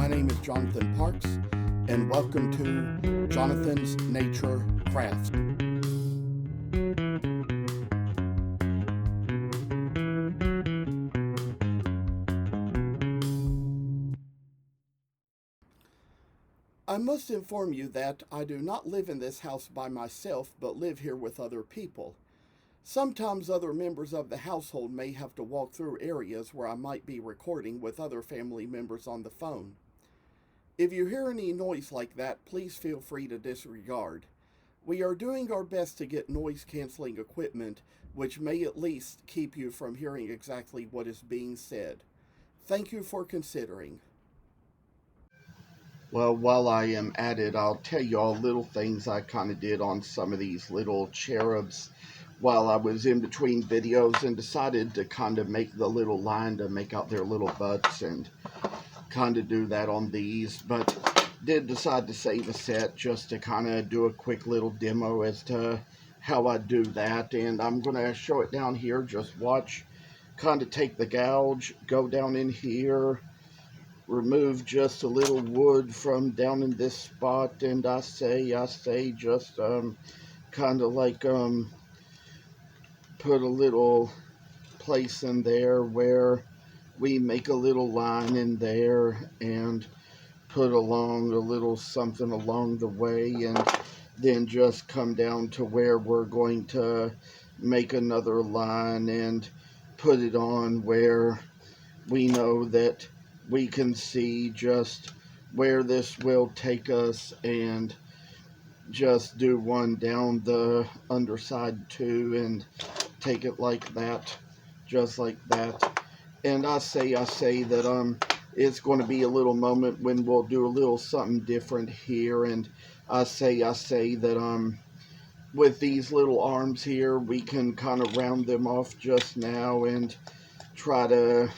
My name is Jonathan Parks, and welcome to Jonathan's Nature Crafts. I must inform you that I do not live in this house by myself, but live here with other people. Sometimes other members of the household may have to walk through areas where I might be recording with other family members on the phone. If you hear any noise like that, please feel free to disregard. We are doing our best to get noise canceling equipment, which may at least keep you from hearing exactly what is being said. Thank you for considering. Well, while I am at it, I'll tell you all little things I kind of did on some of these little cherubs while I was in between videos, and decided to kind of make the little line to make out their little butts and kind of do that on these, but did decide to save a set just to kind of do a quick little demo as to how I do that. And I'm going to show it down here. Just watch, kind of take the gouge, go down in here, remove just a little wood from down in this spot, and I say just kind of like put a little place in there where we make a little line in there and put along a little something along the way, and then just come down to where we're going to make another line and put it on where we know that we can see just where this will take us, and just do one down the underside too, and take it like that, just like that. And I say that it's going to be a little moment when we'll do a little something different here. And I say that with these little arms here, we can kind of round them off just now and try to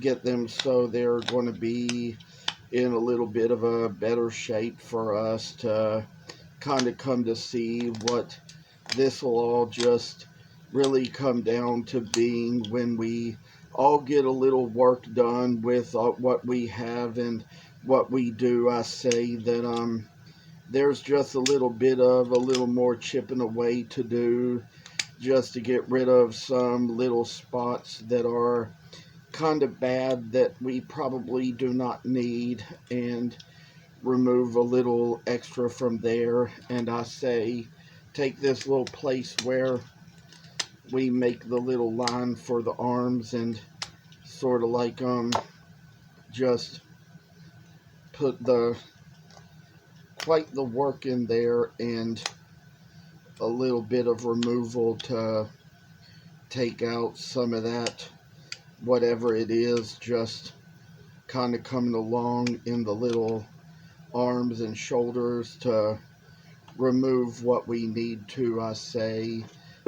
get them so they're going to be in a little bit of a better shape for us to kind of come to see what this will all just really come down to being when we all get a little work done with what we have and what we do. I say that there's just a little bit of a little more chipping away to do, just to get rid of some little spots that are kind of bad that we probably do not need, and remove a little extra from there. And I say take this little place where we make the little line for the arms, and sort of like just put quite the work in there, and a little bit of removal to take out some of that whatever it is just kind of coming along in the little arms and shoulders, to remove what we need to, I say.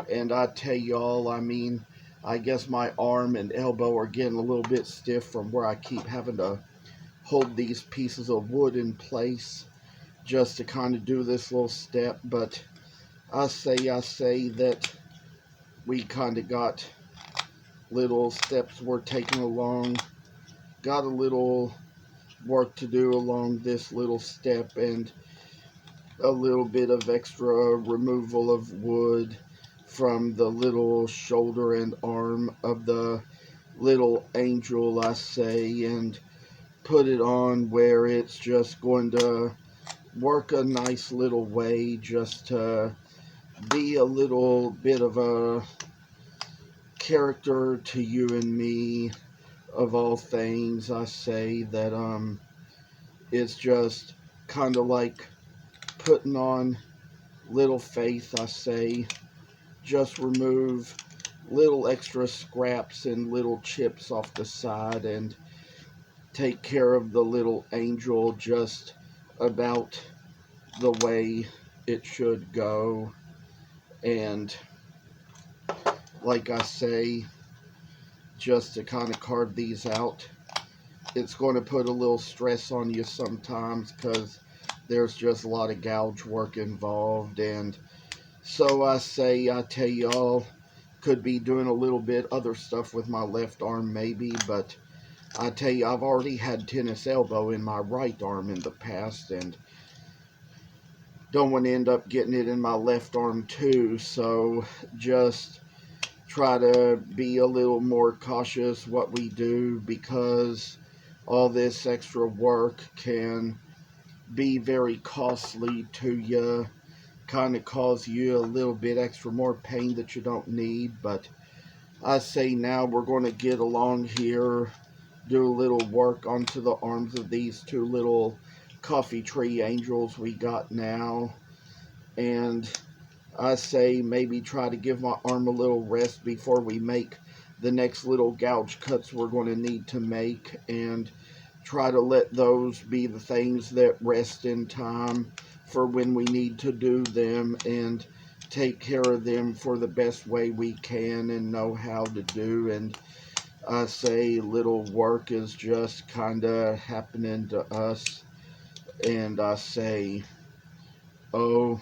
And I tell y'all, I mean, I guess my arm and elbow are getting a little bit stiff from where I keep having to hold these pieces of wood in place just to kind of do this little step. But I say that we kind of got little steps we're taking along, got a little work to do along this little step, and a little bit of extra removal of wood from the little shoulder and arm of the little angel, I say, and put it on where it's just going to work a nice little way, just to be a little bit of a character to you and me. Of all things, I say that it's just kind of like putting on little faith. I say just remove little extra scraps and little chips off the side, and take care of the little angel just about the way it should go. And like I say, just to kind of carve these out, it's going to put a little stress on you sometimes, because there's just a lot of gouge work involved. And so I tell y'all, could be doing a little bit other stuff with my left arm maybe, but I tell you, I've already had tennis elbow in my right arm in the past, and don't want to end up getting it in my left arm too. So just try to be a little more cautious what we do, because all this extra work can be very costly to you, kind of cause you a little bit extra more pain that you don't need. But I say now we're going to get along here, do a little work onto the arms of these two little coffee tree angels we got now. And I say maybe try to give my arm a little rest before we make the next little gouge cuts we're going to need to make, and try to let those be the things that rest in time for when we need to do them, and take care of them for the best way we can and know how to do. And I say little work is just kind of happening to us, and I say, oh,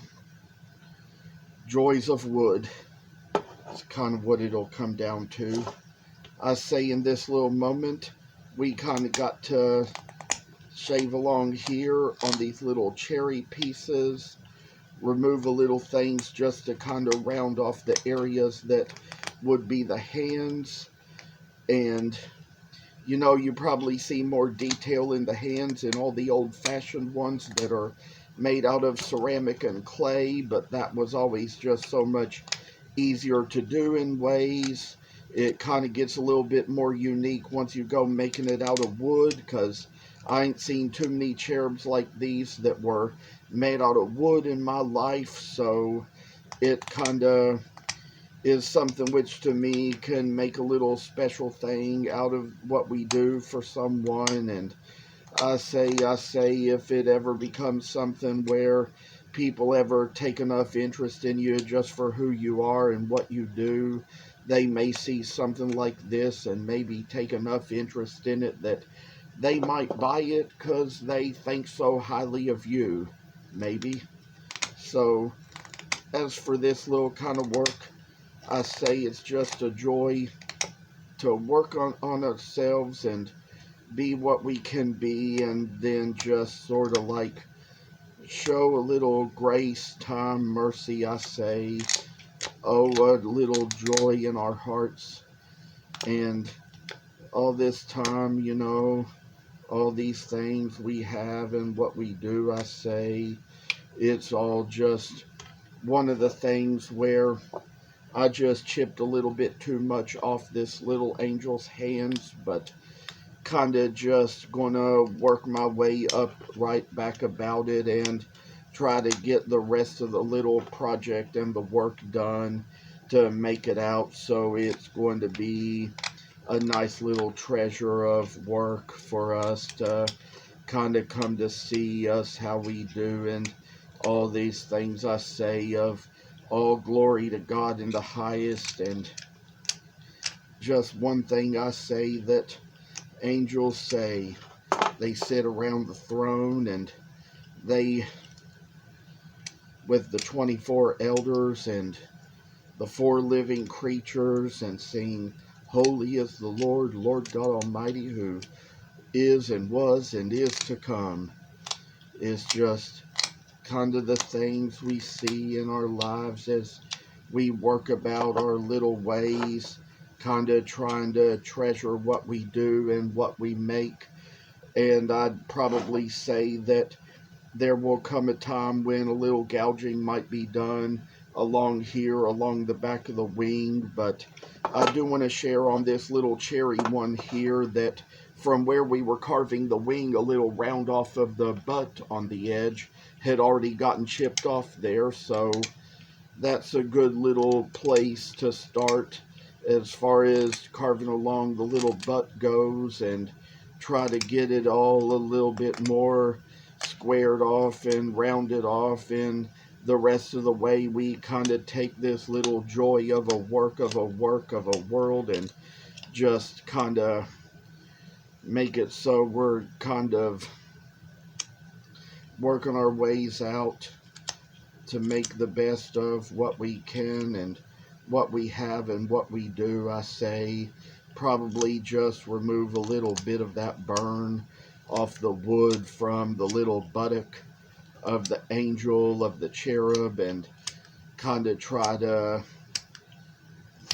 joys of wood. It's kind of what it'll come down to. I say in this little moment, we kind of got to shave along here on these little cherry pieces, remove a little things just to kind of round off the areas that would be the hands. And you know, you probably see more detail in the hands in all the old-fashioned ones that are made out of ceramic and clay, but that was always just so much easier to do in ways. It kind of gets a little bit more unique once you go making it out of wood, because I ain't seen too many cherubs like these that were made out of wood in my life. So it kind of is something which to me can make a little special thing out of what we do for someone. And I say if it ever becomes something where people ever take enough interest in you just for who you are and what you do, they may see something like this and maybe take enough interest in it that they might buy it because they think so highly of you, maybe. So as for this little kind of work, I say it's just a joy to work on ourselves and be what we can be, and then just sort of like show a little grace, time, mercy, I say. Oh, a little joy in our hearts. And all this time, you know, all these things we have and what we do, I say, it's all just one of the things where I just chipped a little bit too much off this little angel's hands, but kind of just gonna work my way up right back about it and try to get the rest of the little project and the work done to make it out, so it's going to be a nice little treasure of work for us to kind of come to see us how we do, and all these things I say of all glory to God in the highest. And just one thing I say that angels say, they sit around the throne, and they, with the 24 elders and the 4 living creatures, and sing, holy is the Lord, Lord God Almighty, who is and was and is to come. Is just kind of the things we see in our lives as we work about our little ways, kind of trying to treasure what we do and what we make. And I'd probably say that there will come a time when a little gouging might be done along here, along the back of the wing. But I do want to share on this little cherry one here that from where we were carving the wing, a little round off of the butt on the edge had already gotten chipped off there. So that's a good little place to start as far as carving along the little butt goes, and try to get it all a little bit more squared off and rounded off. And the rest of the way we kind of take this little joy of a work of a world and just kind of make it so we're kind of working our ways out to make the best of what we can and what we have and what we do. I say probably just remove a little bit of that burn off the wood from the little buttock of the angel of the cherub, and kind of try to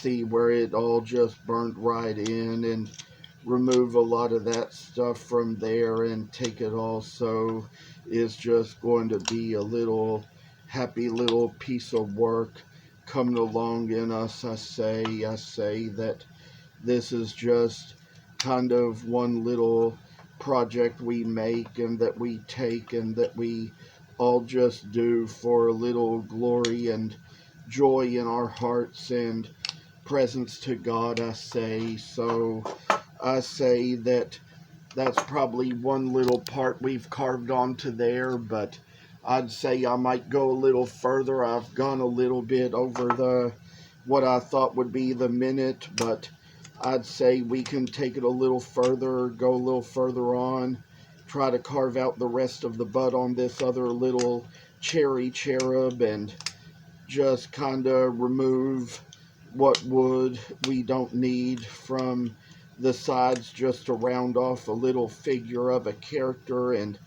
see where it all just burnt right in, and remove a lot of that stuff from there and take it all. So it's just going to be a little happy little piece of work coming along in us. I say that this is just kind of one little project we make and that we take and that we all just do for a little glory and joy in our hearts and presence to God, I say. So I say that that's probably one little part we've carved onto there, but I'd say I might go a little further. I've gone a little bit over the what I thought would be the minute, but I'd say we can take it a little further, go a little further on, try to carve out the rest of the butt on this other little cherry cherub, and just kind of remove what wood we don't need from the sides, just to round off a little figure of a character and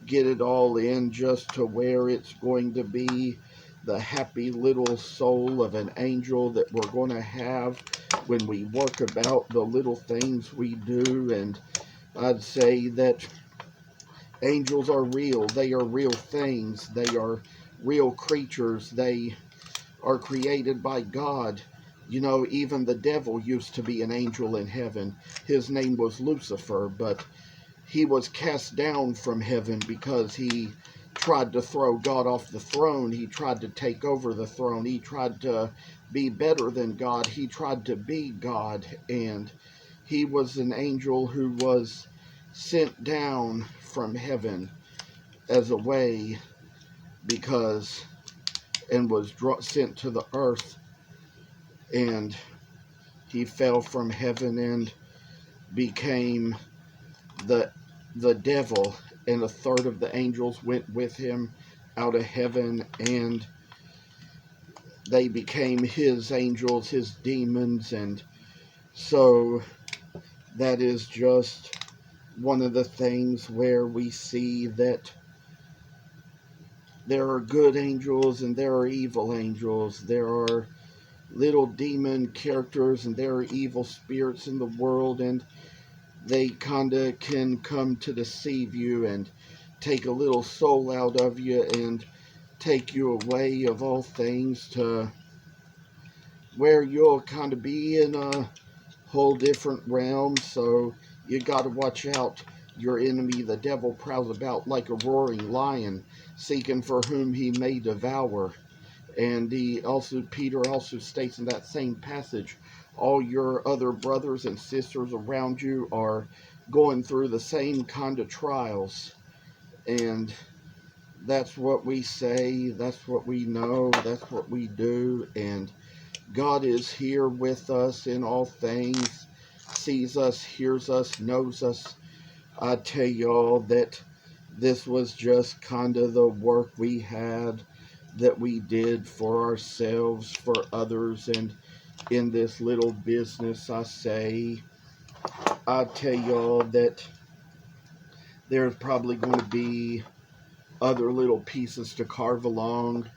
get it all in just to where it's going to be the happy little soul of an angel that we're going to have when we work about the little things we do. And I'd say that angels are real. They are real things. They are real creatures. They are created by God. You know, even the devil used to be an angel in heaven. His name was Lucifer, but he was cast down from heaven because he tried to throw God off the throne. He tried to take over the throne. He tried to be better than God. He tried to be God, and he was an angel who was sent down from heaven as a way because, and was sent to the earth, and he fell from heaven and became the devil, and a third of the angels went with him out of heaven, and they became his angels, his demons. And so that is just one of the things where we see that there are good angels and there are evil angels. There are little demon characters and there are evil spirits in the world, and they kinda can come to deceive you and take a little soul out of you and take you away of all things to where you'll kind of be in a whole different realm. So you got to watch out. Your enemy, the devil, prowls about like a roaring lion, seeking for whom he may devour. And Peter also states in that same passage, all your other brothers and sisters around you are going through the same kind of trials. And that's what we say, that's what we know, that's what we do. And God is here with us in all things, sees us, hears us, knows us. I tell y'all that this was just kind of the work we had, that we did for ourselves, for others, and in this little business. I tell y'all that there's probably going to be other little pieces to carve along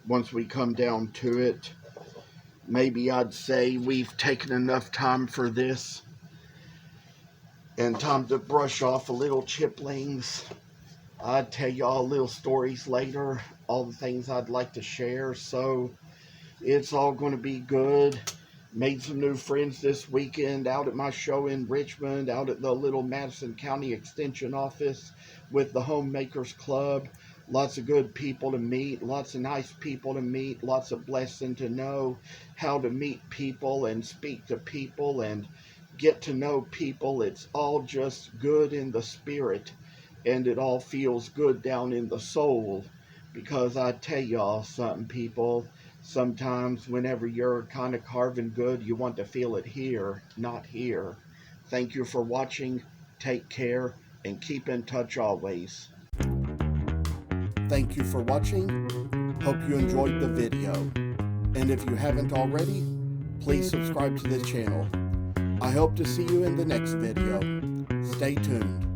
once we come down to it. Maybe I'd say we've taken enough time for this and time to brush off a little chiplings. I'd tell y'all little stories later, all the things I'd like to share. So it's all going to be good. Made some new friends this weekend out at my show in Richmond, out at the little Madison County Extension office with the Homemakers Club. Lots of good people to meet, lots of nice people to meet, lots of blessing to know how to meet people and speak to people and get to know people. It's all just good in the spirit, and it all feels good down in the soul. Because I tell y'all something, people, sometimes whenever you're kind of carving good, you want to feel it here, not here. Thank you for watching. Take care and keep in touch always. Thank you for watching. Hope you enjoyed the video. And if you haven't already, please subscribe to this channel. I hope to see you in the next video. Stay tuned.